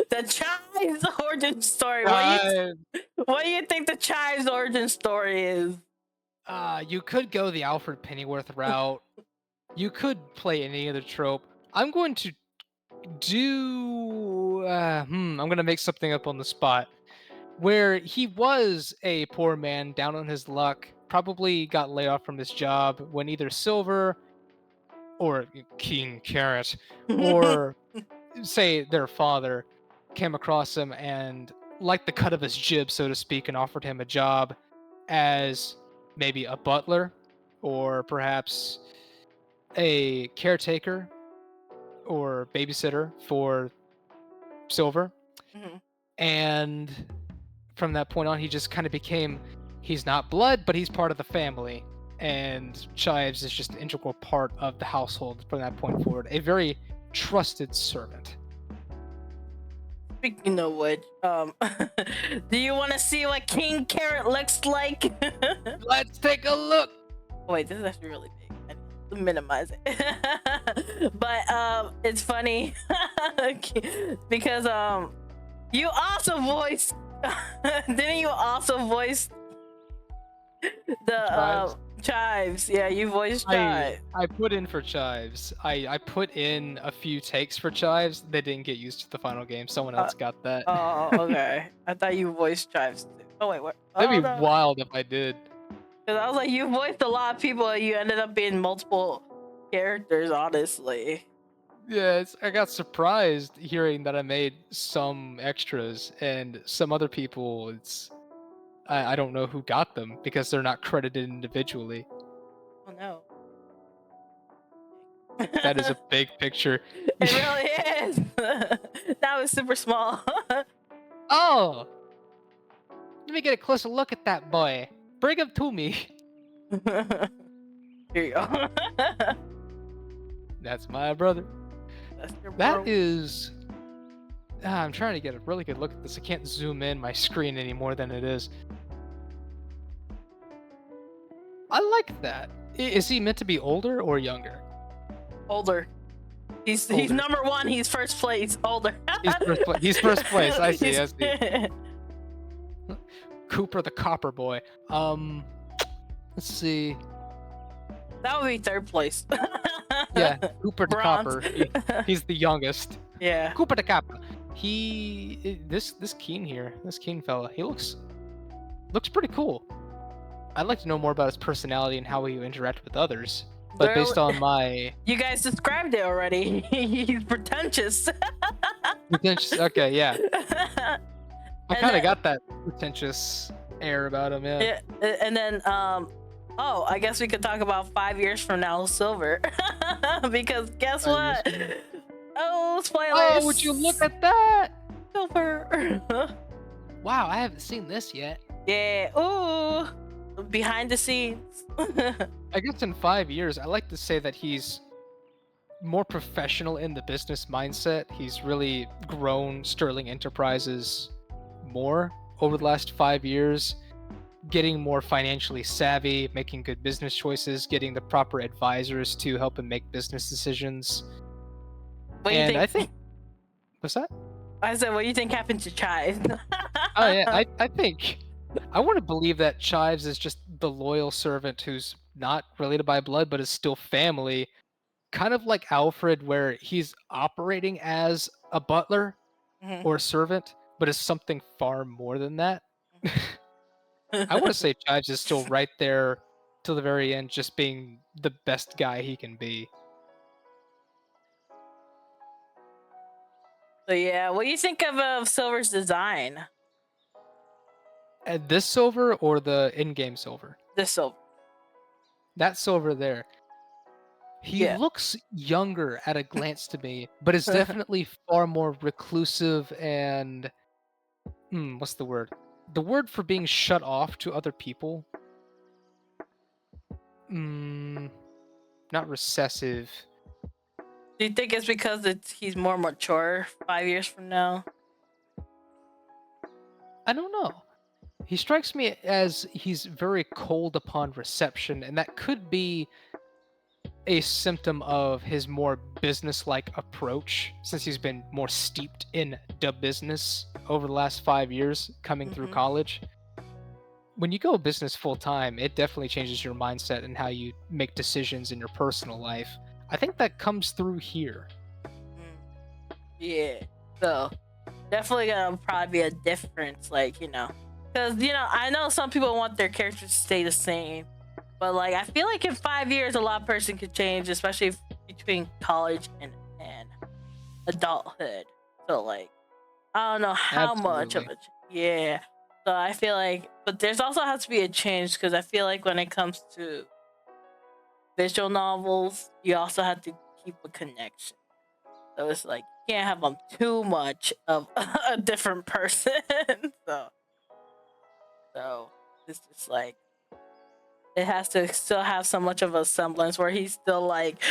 The Chives origin story. Uh, What do you think the Chives origin story is? you could go the Alfred Pennyworth route. You could play any other trope. I'm going to do. I'm gonna make something up on the spot. Where he was a poor man down on his luck, probably got laid off from his job when either Silver or King Carrot or say their father came across him and liked the cut of his jib, so to speak, and offered him a job as maybe a butler or perhaps a caretaker or babysitter for Silver. Mhm. And from that point on, he just kind of became, he's not blood, but he's part of the family. And Chives is just an integral part of the household from that point forward. A very trusted servant. Speaking of which, do you want to see what King Carrot looks like? Let's take a look. Wait, this is actually really big. I need to minimize it. But it's funny because you also voiced. Didn't you also voice the Chives. Chives? Yeah, you voiced Chives. I put in for Chives. I put in a few takes for Chives. They didn't get used to the final game. Someone else got that. Oh, okay. I thought you voiced Chives too. Oh wait, what? That'd Oh be no. wild if I did. Because I was like, you voiced a lot of people, and you ended up being multiple characters. Honestly. Yeah, I got surprised hearing that I made some extras and some other people. I don't know who got them because they're not credited individually. Oh no. That is a big picture. It really is. That was super small. Oh, let me get a closer look at that boy. Bring him to me. Here you go. That's my brother. That's your That bro. is. I'm trying to get a really good look at this. I can't zoom in my screen any more than it is. I like that. Is he meant to be older or younger? Older. He's Older. number one. He's first place. Older. He's first place. I see. I He's- see. Cooper the Copper Boy. Let's see. That would be third place. Yeah, Cooper the Bronze. Copper. He's the youngest. Yeah. Cooper the Copper. This Keen here, this Keen fella, he looks pretty cool. I'd like to know more about his personality and how he interact with others. But based on my You guys described it already. He's pretentious. pretentious, okay, yeah, I And kind of then- got that pretentious air about him. Yeah. Yeah, and then oh, I guess we could talk about 5 years from now, Silver. Because guess 5 what? years Oh, spoilers! Oh, would you look at that? Silver? Wow, I haven't seen this yet. Yeah. Ooh, behind the scenes. I guess in 5 years, I like to say that he's more professional in the business mindset. He's really grown Sterling Enterprises more over the last 5 years, getting more financially savvy, making good business choices, getting the proper advisors to help him make business decisions. What do you And think? I think, what's that? I said, what do you think happened to Chive? Oh yeah, I think I want to believe that Chives is just the loyal servant who's not related by blood but is still family, kind of like Alfred, where he's operating as a butler Mhm. or a servant, but is something far more than that. I want to say Chives is still right there till the very end, just being the best guy he can be. So yeah, what do you think of Silver's design? This Silver or the in-game Silver? This Silver. That Silver there. He Yeah. looks younger at a glance to me, but is definitely far more reclusive and what's the word? The word for being shut off to other people. Not recessive. Do you think it's because he's more mature 5 years from now? I don't know. He strikes me as he's very cold upon reception, and that could be a symptom of his more business-like approach, since he's been more steeped in the business over the last 5 years coming through Mm-hmm. college. When you go business full time, it definitely changes your mindset and how you make decisions in your personal life. I think that comes through here. Yeah. So definitely gonna probably be a difference, like, because I know some people want their characters to stay the same, but like I feel like in 5 years a lot of person could change, especially between college and adulthood. So like I don't know how much of Absolutely. it. Yeah. So I feel like, but there's also has to be a change because I feel like when it comes to visual novels, you also have to keep a connection. So it's like you can't have them too much of a different person. so so it's just like it has to still have so much of a semblance where he's still like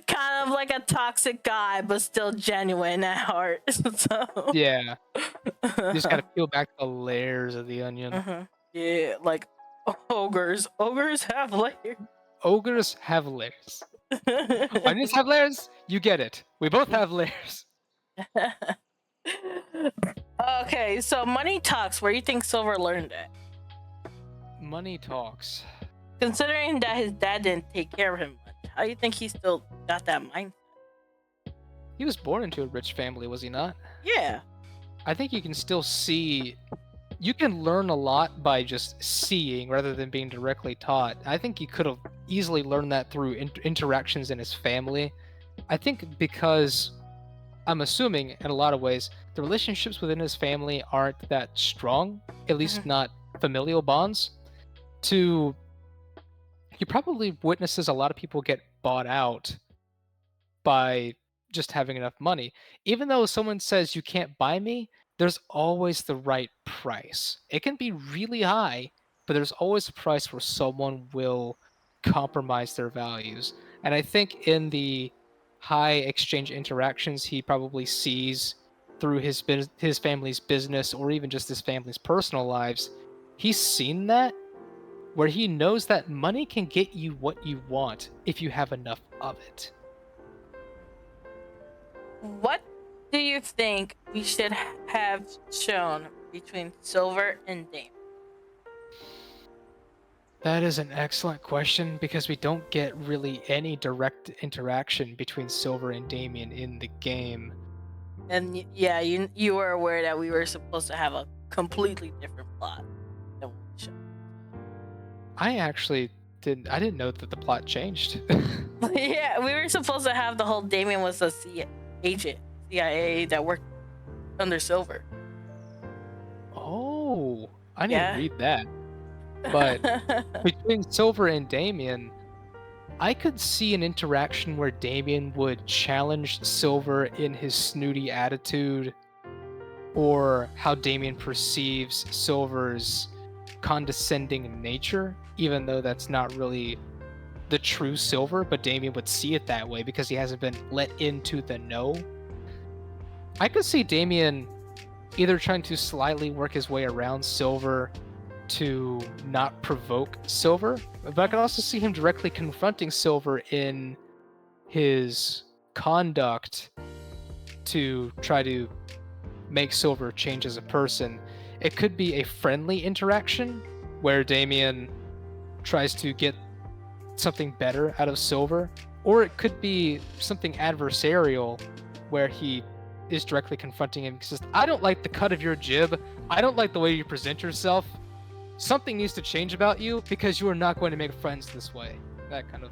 kind of like a toxic guy, but still genuine at heart. so Yeah, you just gotta peel back the layers of the onion. yeah, like ogres. Ogres have layers. Ogres have layers. Onions have layers? You get it. We both have layers. Okay, so money talks. Where do you think Silver learned it? Money talks. Considering that his dad didn't take care of him much, how do you think he still got that mindset? He was born into a rich family, was he not? Yeah. I think you can still see. You can learn a lot by just seeing rather than being directly taught. I think he could have easily learned that through interactions in his family. I think because I'm assuming in a lot of ways the relationships within his family aren't that strong, at least not familial bonds. He probably witnesses a lot of people get bought out by just having enough money. Even though someone says you can't buy me, there's always the right price. It can be really high, but there's always a price where someone will compromise their values. And I think in the high exchange interactions he probably sees through his family's business or even just his family's personal lives, he's seen that where he knows that money can get you what you want if you have enough of it. What do you think we should have shown between Silver and Dame? That is an excellent question because we don't get really any direct interaction between Silver and Damien in the game. And yeah, you were aware that we were supposed to have a completely different plot than what we showed. I didn't know that the plot changed. Yeah, we were supposed to have the whole Damien was a agent, CIA that worked under Silver. Oh, I need to read that. But between Silver and Damien, I could see an interaction where Damien would challenge Silver in his snooty attitude, or how Damien perceives Silver's condescending nature, even though that's not really the true Silver, but Damien would see it that way because he hasn't been let into the know. I could see Damien either trying to slyly work his way around Silver to not provoke Silver, but I could also see him directly confronting Silver in his conduct to try to make Silver change as a person. It could be a friendly interaction where Damien tries to get something better out of Silver, or it could be something adversarial where he is directly confronting him because I don't like the cut of your jib, I don't like the way you present yourself, something needs to change about you because you are not going to make friends this way. That kind of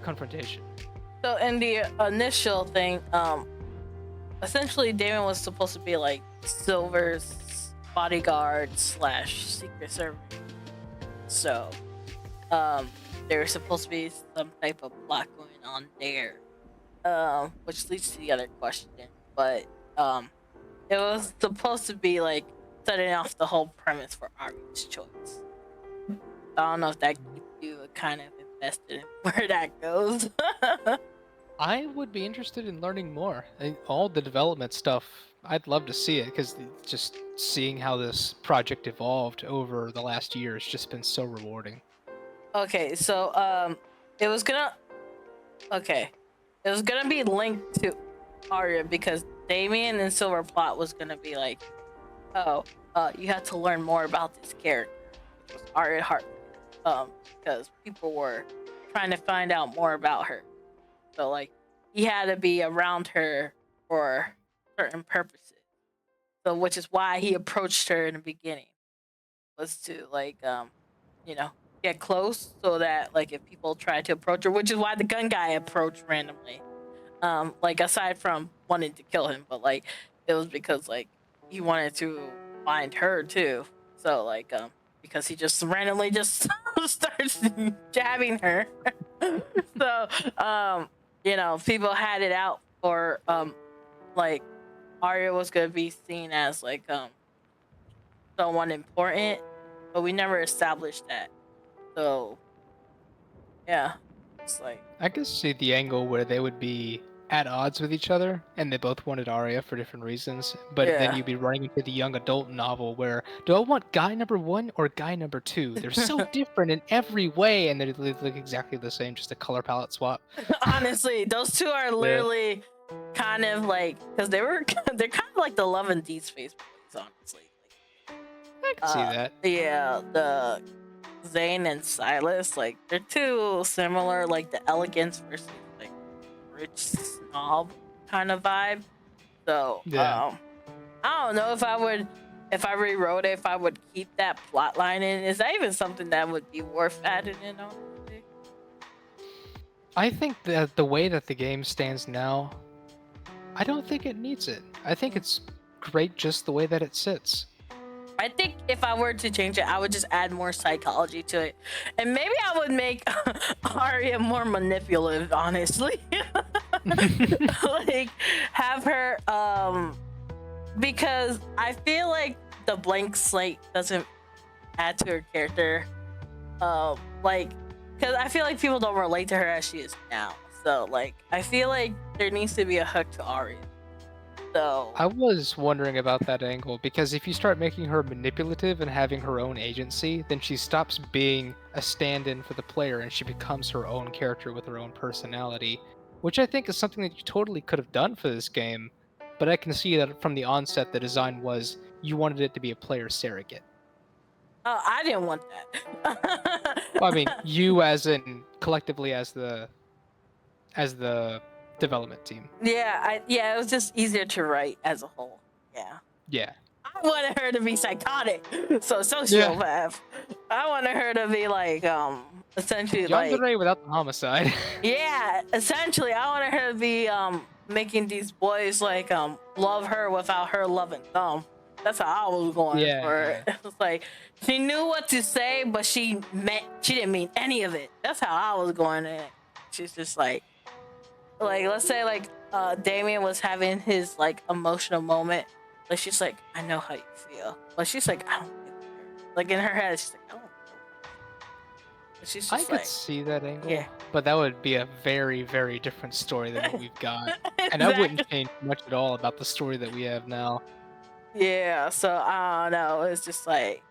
confrontation. So in the initial thing, essentially Damien was supposed to be like Silver's bodyguard / secret service. So there was supposed to be some type of plot going on there, which leads to the other question. But it was supposed to be like setting off the whole premise for Ari's choice. I don't know if that keeps you kind of invested in where that goes. I would be interested in learning more. All the development stuff, I'd love to see it because just seeing how this project evolved over the last year has just been so rewarding. Okay, so it was gonna okay. It was gonna be linked to Arya because Damien and Silver plot was gonna be like, oh, you have to learn more about this character, which was Arya Hart, because people were trying to find out more about her. So like, he had to be around her for certain purposes. So which is why he approached her in the beginning, was to like, you know, get close so that like if people tried to approach her, which is why the gun guy approached randomly. Like aside from wanting to kill him, but like it was because like he wanted to find her too. So like because he just randomly just starts jabbing her. So you know, people had it out for like Arya was gonna be seen as like someone important, but we never established that. So yeah, it's like I could see the angle where they would be at odds with each other and they both wanted Arya for different reasons, but then yeah. you'd be running into the young adult novel where, do I want guy number 1 or guy number 2? They're so different in every way and they look exactly the same, just a color palette swap. Honestly, those two are literally kind of like, because they're kind of like the Love and Deeds face boys, honestly. I can see that. Yeah, the Zane and Silas, like they're too similar, like the elegance versus like rich snob kind of vibe. So Yeah. I don't know if I rewrote it, if I would keep that plot line in. Is that even something that would be worth adding in? Honestly? I think that the way that the game stands now, I don't think it needs it. I think it's great just the way that it sits. I think if I were to change it, I would just add more psychology to it. And maybe I would make Arya more manipulative, honestly. Like, have her, because I feel like the blank slate doesn't add to her character. Like, because I feel like people don't relate to her as she is now. So, like, I feel like there needs to be a hook to Arya. So I was wondering about that angle because if you start making her manipulative and having her own agency, then she stops being a stand-in for the player and she becomes her own character with her own personality, which I think is something that you totally could have done for this game, but I can see that from the onset the design was you wanted it to be a player surrogate. oh, I didn't want that. Well, I mean, you as in collectively as the development team. Yeah, it was just easier to write as a whole. Yeah. Yeah. I wanted her to be psychotic, so sociopath. I wanted her to be like, essentially like, Yandere without the homicide. yeah, essentially, I wanted her to be making these boys like love her without her loving them. That's how I was going for it. It was like she knew what to say, but she didn't mean any of it. That's how I was going in. She's just like let's say like Damien was having his like emotional moment. Like she's like, I know how you feel. But she's like, I don't give a care. Like in her head, she's like, I don't know. But she's just I could see that angle. yeah. But that would be a very, very different story than what we've got. And that Exactly. wouldn't change much at all about the story that we have now. Yeah, so I don't know. It's just like,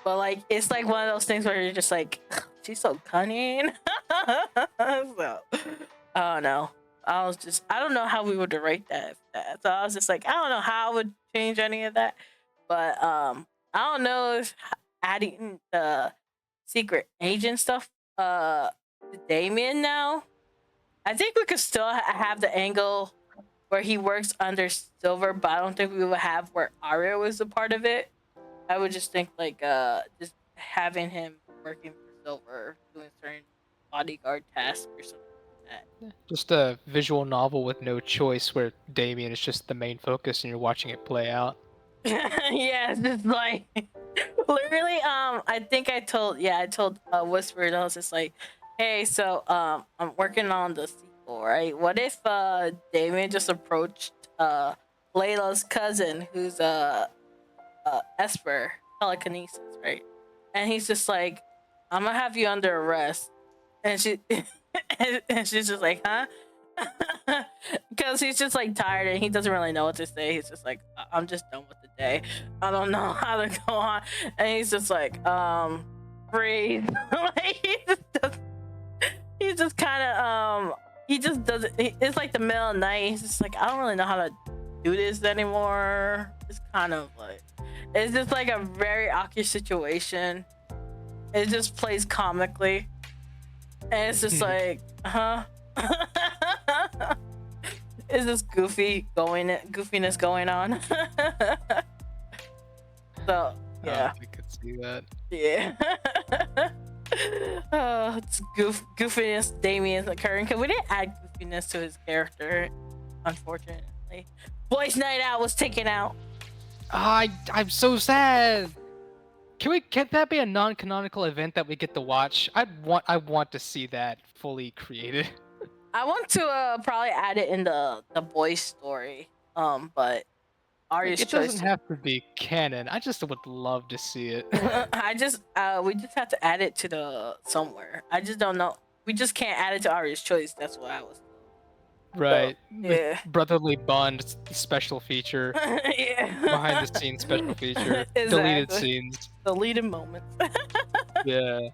but like, it's like one of those things where you're just like, she's so cunning. So, I don't know. I don't know how we would write that. So I was just like, I don't know how I would change any of that. But I don't know if adding the secret agent stuff to Damien now. I think we could still have the angle where he works under Silver, but I don't think we would have where Arya was a part of it. I would just think like just having him working for Silver, doing certain bodyguard tasks or something like that. Just a visual novel with no choice where Damien is just the main focus and you're watching it play out. Yeah, it's just like literally I think I told Whisper, I was just like, hey, so I'm working on the sequel, right? What if Damien just approached Layla's cousin who's Esper, telekinesis, right? And he's just like, I'm gonna have you under arrest. And she and she's just like, huh? Because he's just like tired and he doesn't really know what to say. He's just like, I'm just done with the day. I don't know how to go on. And he's just like, breathe. Like, He's just kind of he just doesn't. It's like the middle of the night. He's just like, I don't really know how to do this anymore. It's kind of like, it's just like a very awkward situation. It just plays comically, and it's just like, huh? Is this goofiness going on? So yeah, I could see that. yeah. It's goofiness Damien's occurring because we didn't add goofiness to his character, unfortunately. Boys Night Out was taken out. I'm so sad. Can't that be a non-canonical event that we get to watch? I want to see that fully created. I want to probably add it in the boys story. But Arya's It choice. doesn't have to be canon. I just would love to see it. We just have to add it to the somewhere. I just don't know. We just can't add it to Arya's choice. That's what I was. Right. So, yeah. Brotherly bond special feature. Yeah. Behind the scenes special feature. Exactly. Deleted scenes. Deleted moments. Yeah.